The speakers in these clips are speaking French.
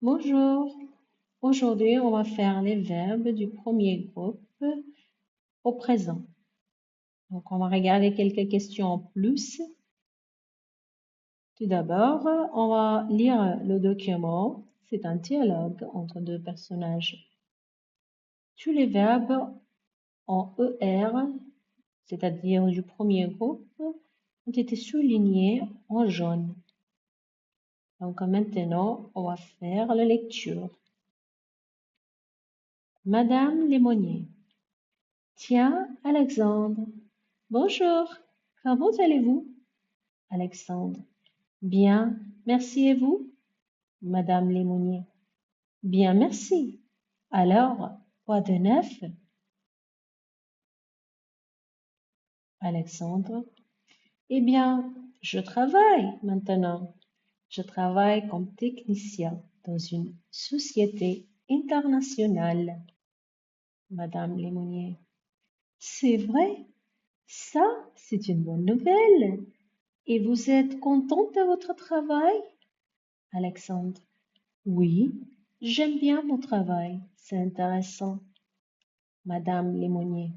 Bonjour. Aujourd'hui, on va faire les verbes du premier groupe au présent. Donc, on va regarder quelques questions en plus. Tout d'abord, on va lire le document. C'est un dialogue entre deux personnages. Tous les verbes en ER, c'est-à-dire du premier groupe, ont été soulignés en jaune. Donc, maintenant, on va faire la lecture. Madame Lémonnier. Tiens, Alexandre. Bonjour, comment allez-vous? Alexandre. Bien, merci et vous? Madame Lémonnier. Bien, merci. Alors, quoi de neuf? Alexandre. Eh bien, je travaille maintenant. Je travaille comme technicien dans une société internationale. Madame Lémonnier. C'est vrai, ça, c'est une bonne nouvelle. Et vous êtes contente de votre travail? Alexandre. Oui, j'aime bien mon travail, c'est intéressant. Madame Lémonnier.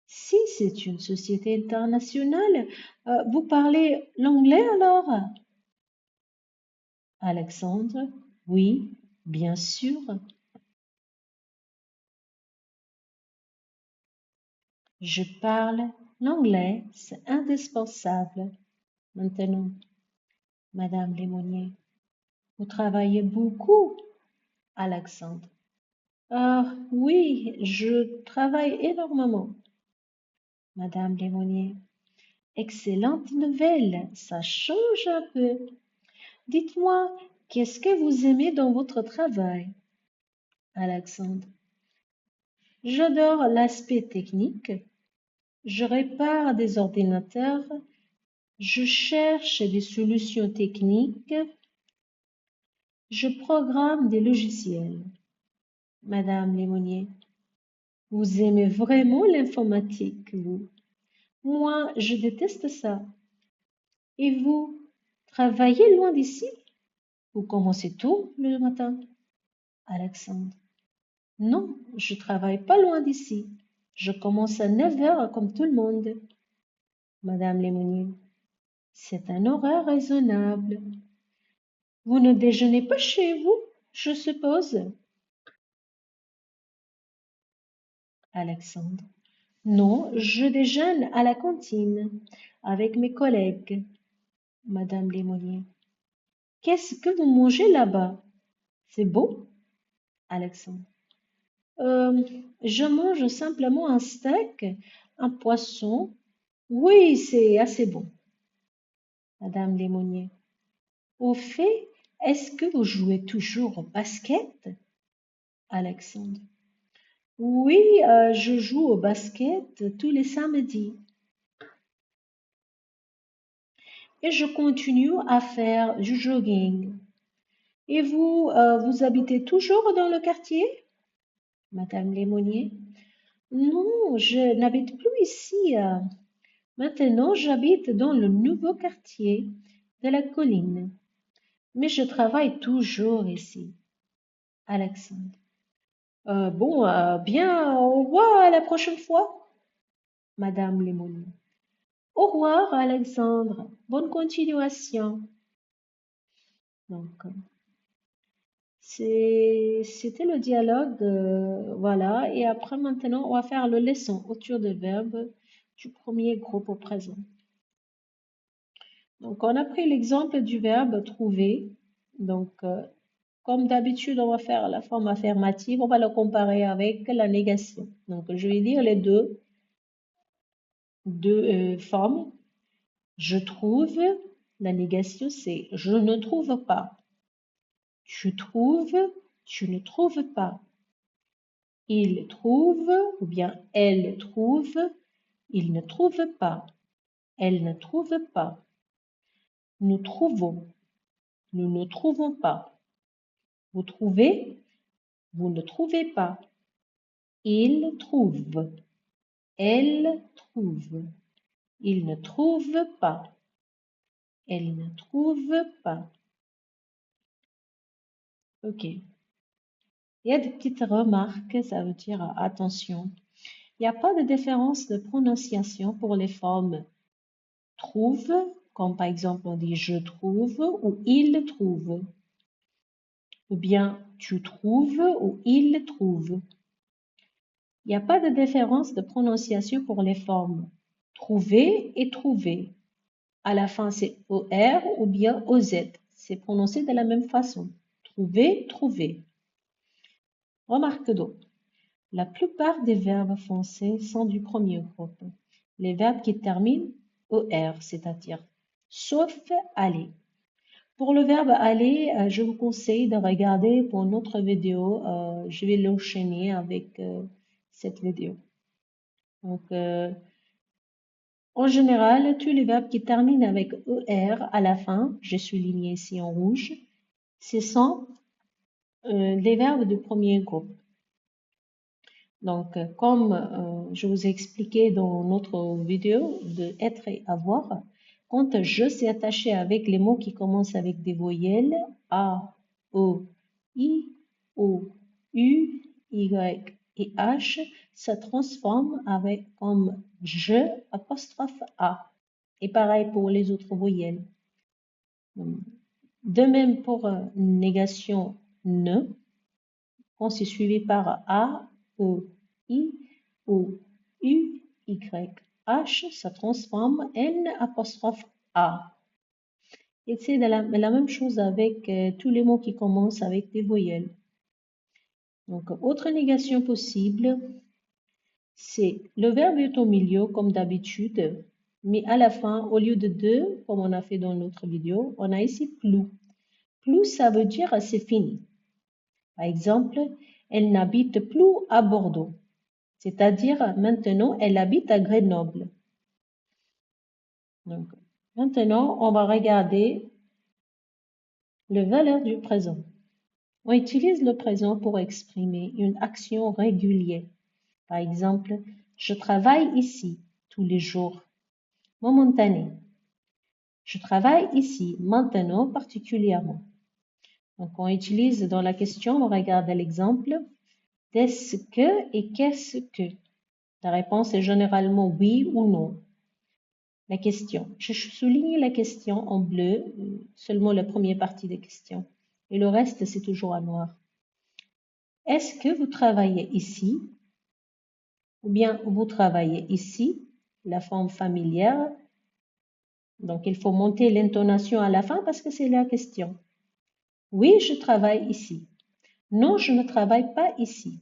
Si c'est une société internationale, vous parlez l'anglais alors? Alexandre. Oui, bien sûr. Je parle l'anglais, c'est indispensable. Maintenant, Madame Lémonnier. Vous travaillez beaucoup? Alexandre. Oui, je travaille énormément. Madame Lémonnier. Excellente nouvelle, ça change un peu. Dites-moi, qu'est-ce que vous aimez dans votre travail? Alexandre. J'adore l'aspect technique. Je répare des ordinateurs. Je cherche des solutions techniques. Je programme des logiciels. Madame Lémonnier. Vous aimez vraiment l'informatique, vous? Moi, je déteste ça. Et vous, travaillez loin d'ici? Vous commencez tôt le matin? Alexandre. Non, je travaille pas loin d'ici. Je commence à 9 heures comme tout le monde. Madame Lémonnier. C'est un horaire raisonnable. Vous ne déjeunez pas chez vous, je suppose? Alexandre. Non, je déjeune à la cantine avec mes collègues. Madame Lémonnier. Qu'est-ce que vous mangez là-bas? C'est beau? Alexandre. Euh, je mange simplement un steak, un poisson. Oui, c'est assez bon. Madame Lémonnier. Au fait, est-ce que vous jouez toujours au basket? Alexandre. Oui, je joue au basket tous les samedis. Et je continue à faire du jogging. Et vous, vous habitez toujours dans le quartier? Madame Lémonnier. Non, je n'habite plus ici. Maintenant, j'habite dans le nouveau quartier de la colline. Mais je travaille toujours ici. Alexandre. Bon, bien, au revoir à la prochaine fois. Madame Lémonie. Au revoir, Alexandre. Bonne continuation. Donc, c'était le dialogue, voilà. Et après, maintenant, on va faire le leçon autour des verbes du premier groupe au présent. Donc, on a pris l'exemple du verbe trouver. Donc, comme d'habitude, on va faire la forme affirmative. On va le comparer avec la négation. Donc, je vais lire les deux formes. Je trouve, la négation, c'est je ne trouve pas. Tu trouves, tu ne trouves pas. Il trouve, ou bien elle trouve, il ne trouve pas. Elle ne trouve pas. Nous trouvons, nous ne trouvons pas. Vous trouvez, vous ne trouvez pas. Il trouve, elle trouve. Il ne trouve pas. Elle ne trouve pas. Ok. Il y a des petites remarques, ça veut dire attention. Il n'y a pas de différence de prononciation pour les formes trouve, comme par exemple on dit je trouve ou il trouve, ou bien tu trouves ou il trouve. Il n'y a pas de différence de prononciation pour les formes trouver et trouver. À la fin, c'est OR ou bien OZ. C'est prononcé de la même façon. Trouver, trouver. Remarque d'autres. La plupart des verbes français sont du premier groupe. Les verbes qui terminent OR, c'est-à-dire sauf aller. Pour le verbe aller, je vous conseille de regarder pour une autre vidéo. Je vais l'enchaîner avec cette vidéo. Donc, en général, tous les verbes qui terminent avec ER à la fin, j'ai souligné ici en rouge, ce sont les verbes du premier groupe. Donc, comme je vous ai expliqué dans notre vidéo de être et avoir, quand je s'est attaché avec les mots qui commencent avec des voyelles A, O, I, O, U, Y et H, ça transforme avec comme je apostrophe A. Et pareil pour les autres voyelles. De même pour négation ne, quand c'est suivi par A, E, I, O, U, Y, H, ça transforme N apostrophe A. Et c'est la même chose avec tous les mots qui commencent avec des voyelles. Donc, autre négation possible, c'est le verbe est au milieu comme d'habitude, mais à la fin, au lieu de deux, comme on a fait dans l'autre vidéo, on a ici plus. Plus, ça veut dire c'est fini. Par exemple, elle n'habite plus à Bordeaux. C'est-à-dire, maintenant, elle habite à Grenoble. Donc, maintenant, on va regarder le valeur du présent. On utilise le présent pour exprimer une action régulière. Par exemple, je travaille ici tous les jours. Momentané. Je travaille ici maintenant particulièrement. Donc, on utilise dans la question, on regarde l'exemple. Est-ce que et qu'est-ce que? La réponse est généralement oui ou non. La question. Je souligne la question en bleu, seulement la première partie des questions. Et le reste, c'est toujours en noir. Est-ce que vous travaillez ici? Ou bien vous travaillez ici? La forme familière. Donc, il faut monter l'intonation à la fin parce que c'est la question. Oui, je travaille ici. Non, je ne travaille pas ici.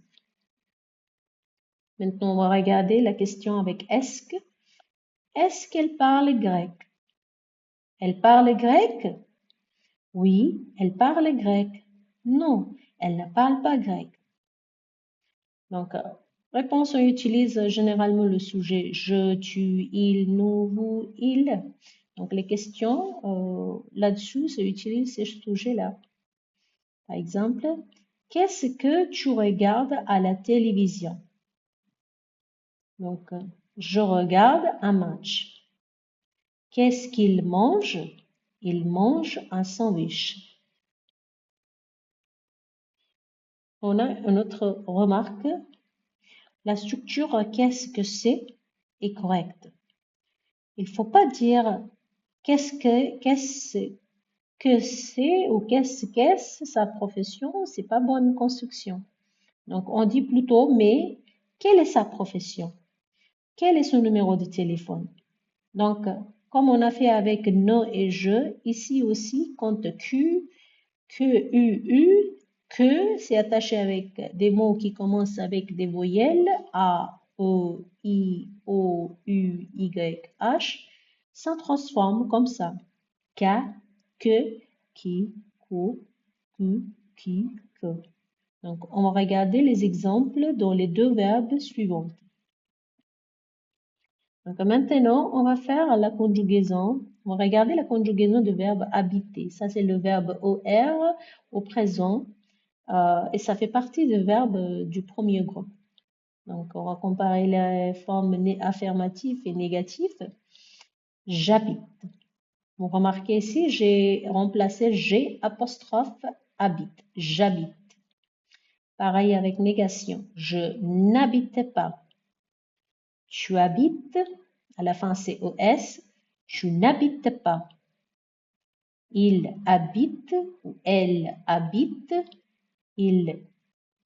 Maintenant, on va regarder la question avec est-ce que. Est-ce qu'elle parle grec? Elle parle grec? Oui, elle parle grec. Non, elle ne parle pas grec. Donc, réponse, on utilise généralement le sujet je, tu, il, nous, vous, il. Donc, les questions là-dessous, ça utilise ces sujets-là. Par exemple, qu'est-ce que tu regardes à la télévision? Donc, je regarde un match. Qu'est-ce qu'il mange? Il mange un sandwich. On a une autre remarque. La structure qu'est-ce que c'est est correcte. Il ne faut pas dire qu'est-ce que c'est ou qu'est-ce sa profession, c'est pas bonne construction. Donc on dit plutôt mais quelle est sa profession? Quel est son numéro de téléphone? Donc comme on a fait avec no et je, ici aussi quand Q, que c'est attaché avec des mots qui commencent avec des voyelles A, O, I, O, U, Y, H, ça transforme comme ça. K, que, qui, ku, qui, que. Donc, on va regarder les exemples dans les deux verbes suivants. Donc, maintenant, on va faire la conjugaison. On va regarder la conjugaison du verbe habiter. Ça, c'est le verbe OR au présent. Et ça fait partie des verbes du premier groupe. Donc, on va comparer les formes affirmatives et négatives. J'habite. Vous remarquez ici, j'ai remplacé G apostrophe habite, j'habite. Pareil avec négation, je n'habite pas. Tu habites, à la fin c'est OS, tu n'habites pas. Il habite ou elle habite, il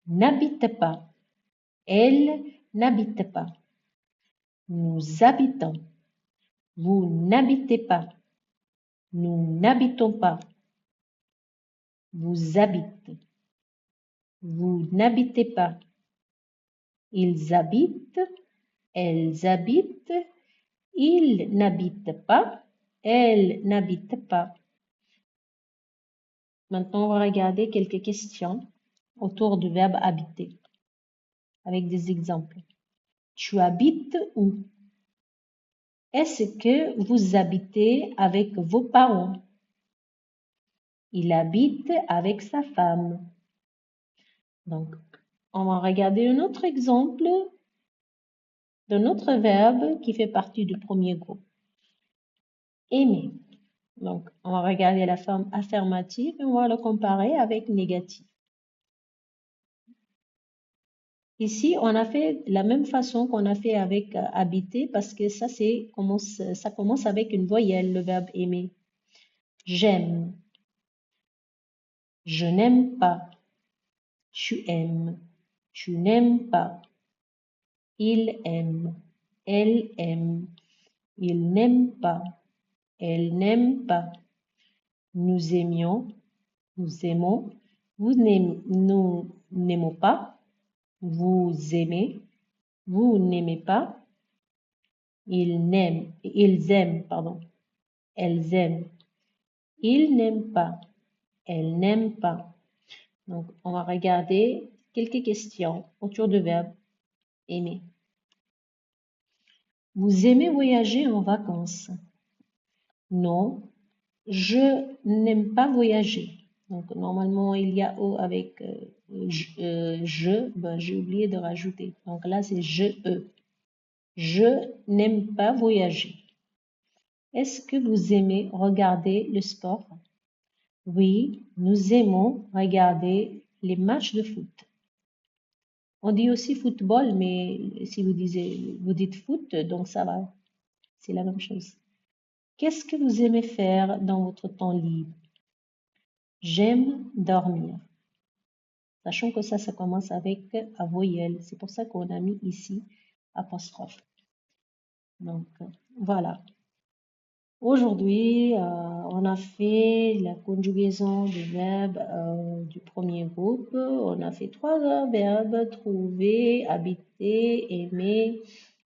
n'habite pas. Elle n'habite pas. Nous habitons. Vous n'habitez pas. Nous n'habitons pas. Vous habitez. Vous n'habitez pas. Ils habitent. Elles habitent. Ils n'habitent pas. Elles n'habitent pas. Maintenant, on va regarder quelques questions autour du verbe habiter avec des exemples. Tu habites où? Est-ce que vous habitez avec vos parents? Il habite avec sa femme. Donc, on va regarder un autre exemple d'un autre verbe qui fait partie du premier groupe. Aimer. Donc, on va regarder la forme affirmative et on va le comparer avec négatif. Ici, on a fait la même façon qu'on a fait avec habiter parce que ça commence avec une voyelle, le verbe aimer. J'aime. Je n'aime pas. Tu aimes. Tu n'aimes pas. Il aime. Elle aime. Il n'aime pas. Elle n'aime pas. Nous aimions. Nous aimons. Nous n'aimons pas. Vous aimez. Vous n'aimez pas. Ils aiment, pardon. Elles aiment. Ils n'aiment pas. Elles n'aiment pas. Donc, on va regarder quelques questions autour du verbe aimer. Vous aimez voyager en vacances? Non, je n'aime pas voyager. Donc, normalement, il y a O avec je. Ben, j'ai oublié de rajouter. Donc là, c'est je. Je n'aime pas voyager. Est-ce que vous aimez regarder le sport? Oui, nous aimons regarder les matchs de foot. On dit aussi football, mais si vous dites foot, donc ça va. C'est la même chose. Qu'est-ce que vous aimez faire dans votre temps libre? J'aime dormir. Sachant que ça commence avec à voyelle. C'est pour ça qu'on a mis ici apostrophe. Donc, voilà. Aujourd'hui, on a fait la conjugaison du verbe du premier groupe. On a fait 3 verbes, trouver, habiter, aimer.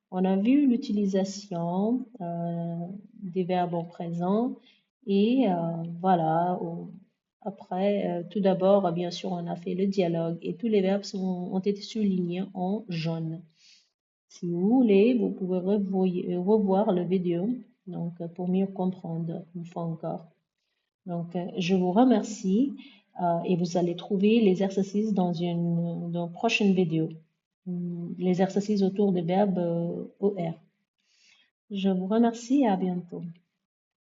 On a vu l'utilisation des verbes en présent et voilà. Après, tout d'abord, bien sûr, on a fait le dialogue et tous les verbes ont été soulignés en jaune. Si vous voulez, vous pouvez revoir la vidéo donc, pour mieux comprendre une fois encore. Donc, je vous remercie et vous allez trouver les exercices dans une prochaine vidéo. Les exercices autour des verbes OR. Je vous remercie et à bientôt.